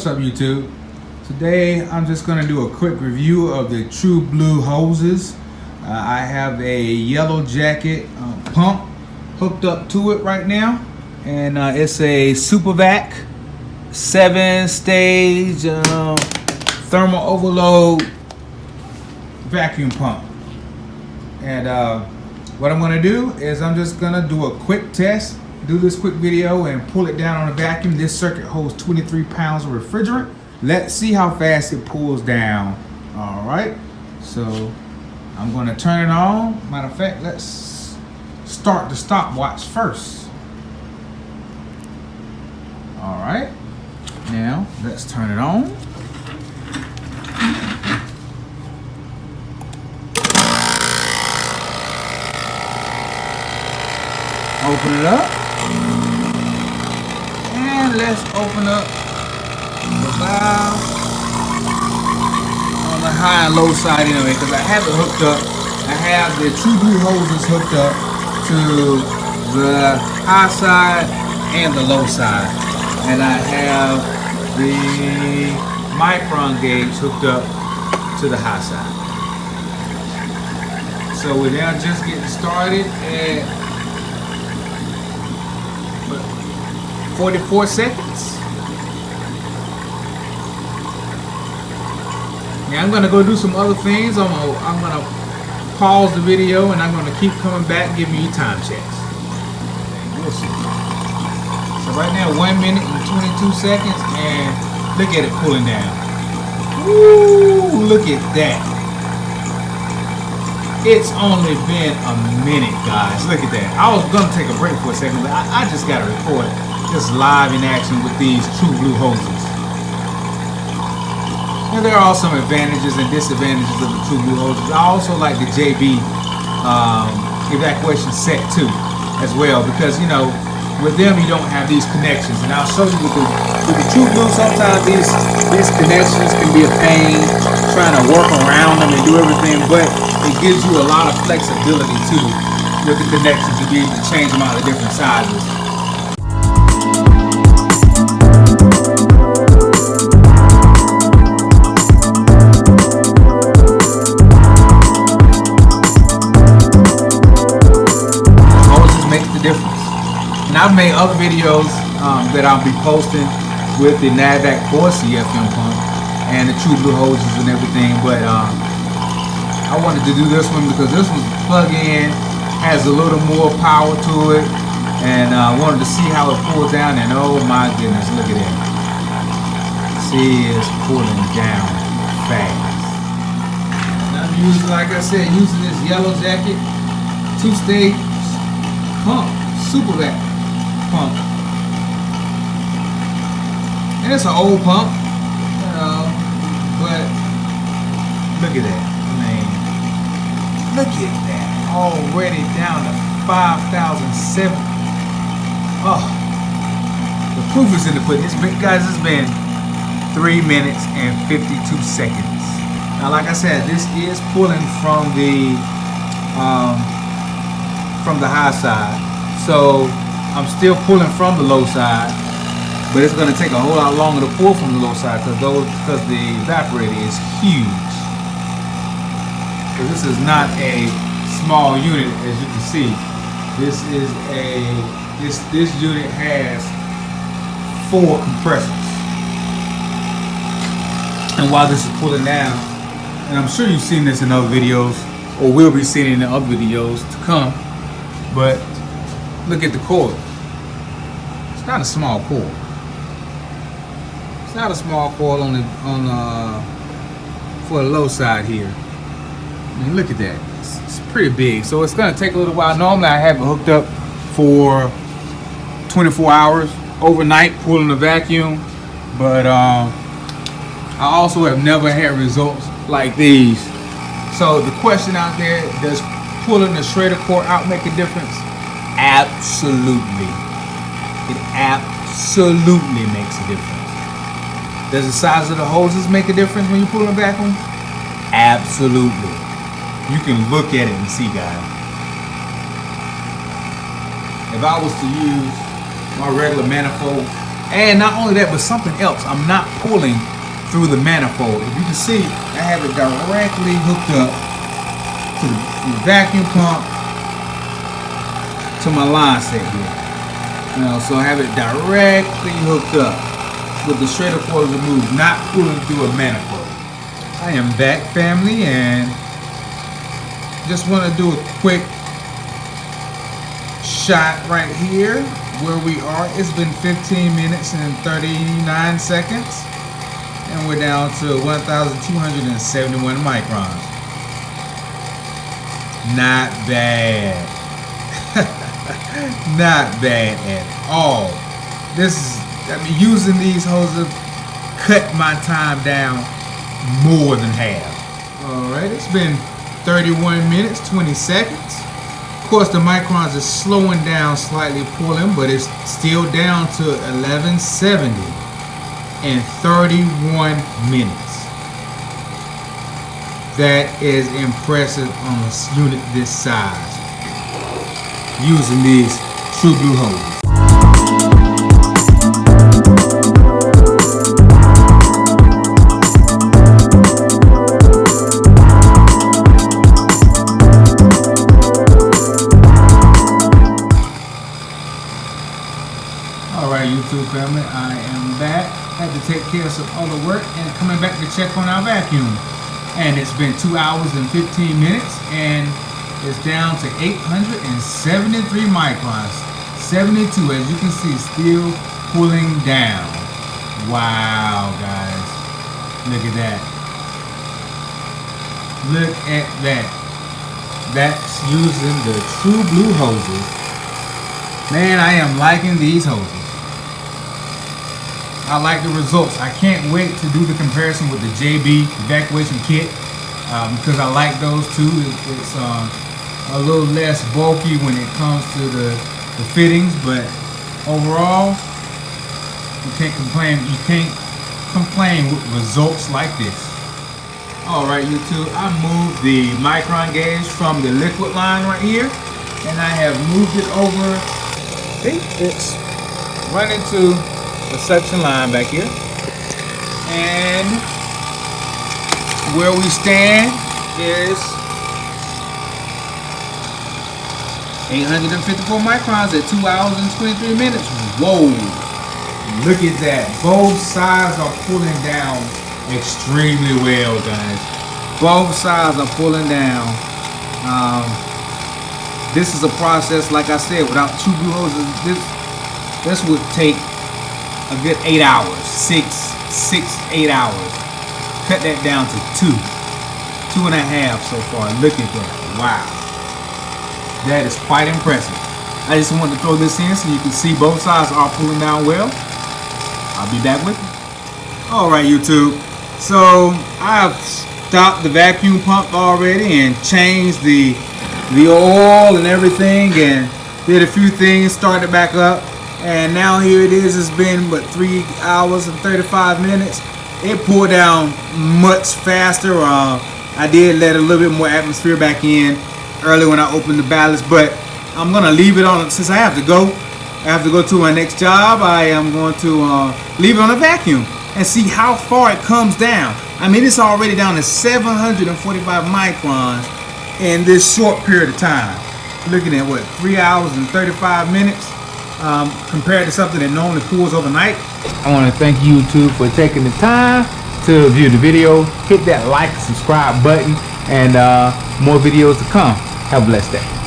up, YouTube? Today I'm just going to do a quick review of the TruBlu hoses. I have a yellow jacket pump hooked up to it right now, and it's a SuperVac 7-stage thermal overload vacuum pump. And what I'm going to do is I'm just going to do a quick test, do this quick video and pull it down on a vacuum. This circuit holds 23 pounds of refrigerant. Let's see how fast it pulls down. All right, so I'm going to turn it on. Matter of fact, let's start the stopwatch first. All right, now let's turn it on. Open it up, and let's open up the valve on the high and low side anyway, because I have it hooked up. I have the TruBlu hoses hooked up to the high side and the low side, and I have the micron gauge hooked up to the high side. So we're now just getting started at 44 seconds. Now I'm gonna go do some other things. I'm gonna pause the video and I'm gonna keep coming back, giving you time checks. We'll see. So right now 1 minute and 22 seconds, and look at it pulling down. Woo! Look at that. It's only been a minute, guys. Look at that. I was gonna take a break for a second, but I just gotta record it. Just live in action with these TruBlu hoses. And there are some advantages and disadvantages of the TruBlu hoses. I also like the JB Evacuation set too, as well, because you know, with them you don't have these connections. And I'll show you with the TruBlu, sometimes these connections can be a pain trying to work around them and do everything, but it gives you a lot of flexibility too with the connections to be able to change them out of different sizes. Difference. And I've made other videos that I'll be posting with the Evacuation 4 CFM pump and the TruBlu hoses and everything, but I wanted to do this one because this one plug-in, has a little more power to it, and I wanted to see how it pulls down, and oh my goodness, look at that. See, it's pulling down fast. And I'm using, like I said, using this yellow jacket 2-stage pump, SuperVac pump, and it's an old pump, you know, but look at that. I mean, look at that, already down to 5,007. Oh, the proof is in the pudding. Guys, it's been 3 minutes and 52 seconds. Now, like I said, this is pulling from the high side, so I'm still pulling from the low side, but it's going to take a whole lot longer to pull from the low side because the evaporator is huge. So this is not a small unit, as you can see. This is this unit has 4 compressors, and while this is pulling down, and I'm sure you've seen this in other videos, or will be seeing it in other videos to come. But look at the cord. It's not a small cord. It's not a small cord for the low side here. I mean, look at that. It's pretty big. So it's going to take a little while. Normally I have it hooked up for 24 hours overnight, pulling the vacuum. But I also have never had results like these. So the question out there, does pulling the shredder cord out make a difference? Absolutely. It absolutely makes a difference. Does the size of the hoses make a difference when you pull them vacuum? Absolutely. You can look at it and see, guys. If I was to use my regular manifold And not only that, but something else. I'm not pulling through the manifold. If you can see, I have it directly hooked up to the vacuum pump to my line set here. You know, so I have it directly hooked up with the straighter coils removed, not pulling through a manifold. I am back, family, and just want to do a quick shot right here where we are. It's been 15 minutes and 39 seconds, and we're down to 1,271 microns. Not bad. Not bad at all. This is, I mean, using these hoses cut my time down more than half. Alright, it's been 31 minutes, 20 seconds. Of course, the microns is slowing down slightly pulling, but it's still down to 1170 in 31 minutes. That is impressive on a unit this size, using these TruBlu hoses. Alright, YouTube family, I am back. Had to take care of some other work and coming back to check on our vacuum. And it's been 2 hours and 15 minutes, and it's down to 873 microns. 72, as you can see, still pulling down. Wow, guys. Look at that. Look at that. That's using the TruBlu hoses. Man, I am liking these hoses. I like the results. I can't wait to do the comparison with the JB evacuation kit because I like those too. It's a little less bulky when it comes to the fittings, but overall, you can't complain. You can't complain with results like this. All right, YouTube. I moved the micron gauge from the liquid line right here, and I have moved it over. See, it's running to the suction line back here, and where we stand is 854 microns at 2 hours and 23 minutes. Whoa, look at that. Both sides are pulling down extremely well, guys. Both sides are pulling down. This is a process, like I said, without TruBlu hoses, this would take a good 8 hours, 8 hours. Cut that down to 2.5 so far. Look at that. Wow. That is quite impressive. I just wanted to throw this in so you can see both sides are pulling down well. I'll be back with you. Alright, YouTube. So I've stopped the vacuum pump already and changed the oil and everything and did a few things, started back up. And now here it is. It's been, what, 3 hours and 35 minutes. It pulled down much faster. I did let a little bit more atmosphere back in early when I opened the ballast, but I'm going to leave it on, since I have to go. I have to go to my next job. I am going to leave it on a vacuum and see how far it comes down. I mean, it's already down to 745 microns in this short period of time. Looking at, what, 3 hours and 35 minutes? Compared to something that normally pulls overnight. I want to thank YouTube for taking the time to view the video. Hit that like and subscribe button, and more videos to come. Have a blessed day.